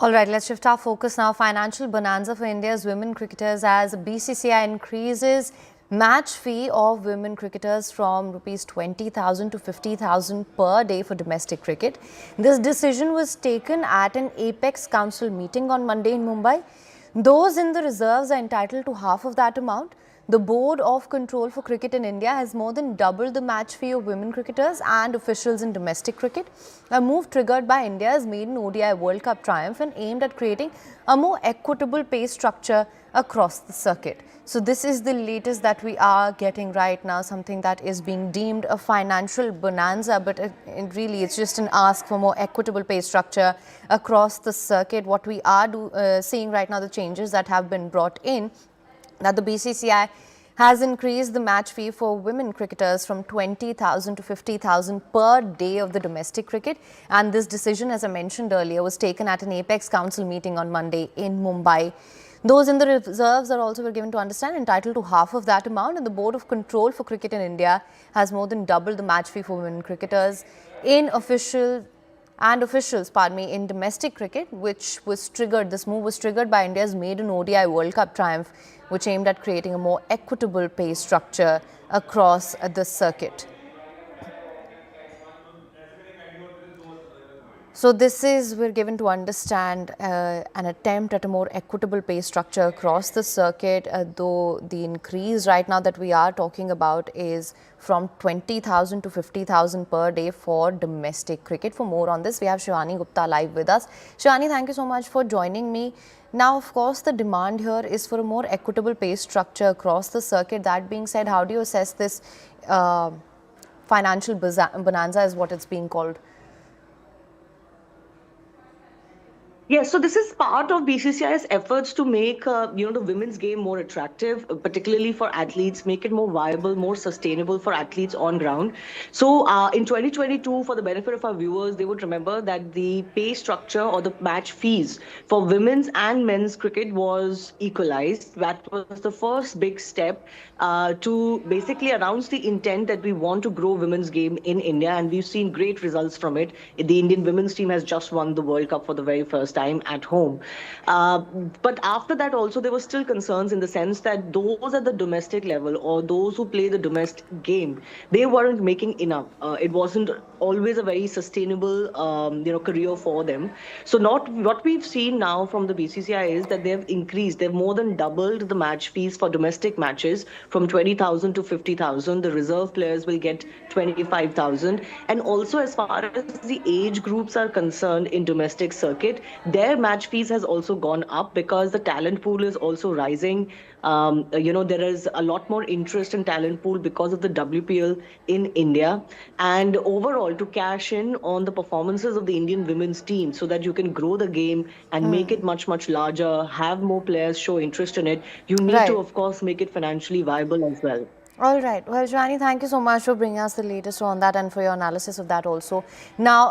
All right, let's shift our focus now. Financial bonanza for India's women cricketers as BCCI increases match fee of women cricketers from rupees 20,000 to 50,000 per day for domestic cricket. This decision was taken at an Apex Council meeting on Monday in Mumbai. Those in the reserves are entitled to half of that amount. The Board of Control for Cricket in India has more than doubled the match fee of women cricketers and officials in domestic cricket, a move triggered by India's maiden ODI World Cup triumph and aimed at creating a more equitable pay structure across the circuit. So this is the latest that we are getting right now, something that is being deemed a financial bonanza, but it's just an ask for more equitable pay structure across the circuit. What we are seeing right now, the changes that have been brought in, that the BCCI has increased the match fee for women cricketers from 20,000 to 50,000 per day of the domestic cricket. And this decision, as I mentioned earlier, was taken at an Apex Council meeting on Monday in Mumbai. Those in the reserves are also, were given to understand, entitled to half of that amount. And the Board of Control for Cricket in India has more than doubled the match fee for women cricketers in officials in domestic cricket, which was triggered. This move was triggered by India's maiden ODI World Cup triumph, which aimed at creating a more equitable pay structure across the circuit. So this is, we're given to understand, an attempt at a more equitable pay structure across the circuit, though the increase right now that we are talking about is from 20,000 to 50,000 per day for domestic cricket. For more on this, we have Shivani Gupta live with us. Shivani, thank you so much for joining me. Now, of course, the demand here is for a more equitable pay structure across the circuit. That being said, how do you assess this financial bonanza, is what it's being called? Yes, so this is part of BCCI's efforts to make the women's game more attractive, particularly for athletes, make it more viable, more sustainable for athletes on ground. So in 2022, for the benefit of our viewers, they would remember that the pay structure or the match fees for women's and men's cricket was equalized. That was the first big step to basically announce the intent that we want to grow women's game in India, and we've seen great results from it. The Indian women's team has just won the World Cup for the very first time at home. But after that also there were still concerns in the sense that those at the domestic level or those who play the domestic game, they weren't making enough. It wasn't always a very sustainable career for them. So not what we've seen now from the BCCI is that they've more than doubled the match fees for domestic matches from 20,000 to 50,000. The reserve players will get 25,000. And also as far as the age groups are concerned in domestic circuit, their match fees has also gone up because the talent pool is also rising. There is a lot more interest in talent pool because of the WPL in India. And overall, to cash in on the performances of the Indian women's team so that you can grow the game and make it much, much larger, have more players show interest in it, you need to, of course, make it financially viable as well. All right. Well, Shivani, thank you so much for bringing us the latest on that and for your analysis of that also. Now,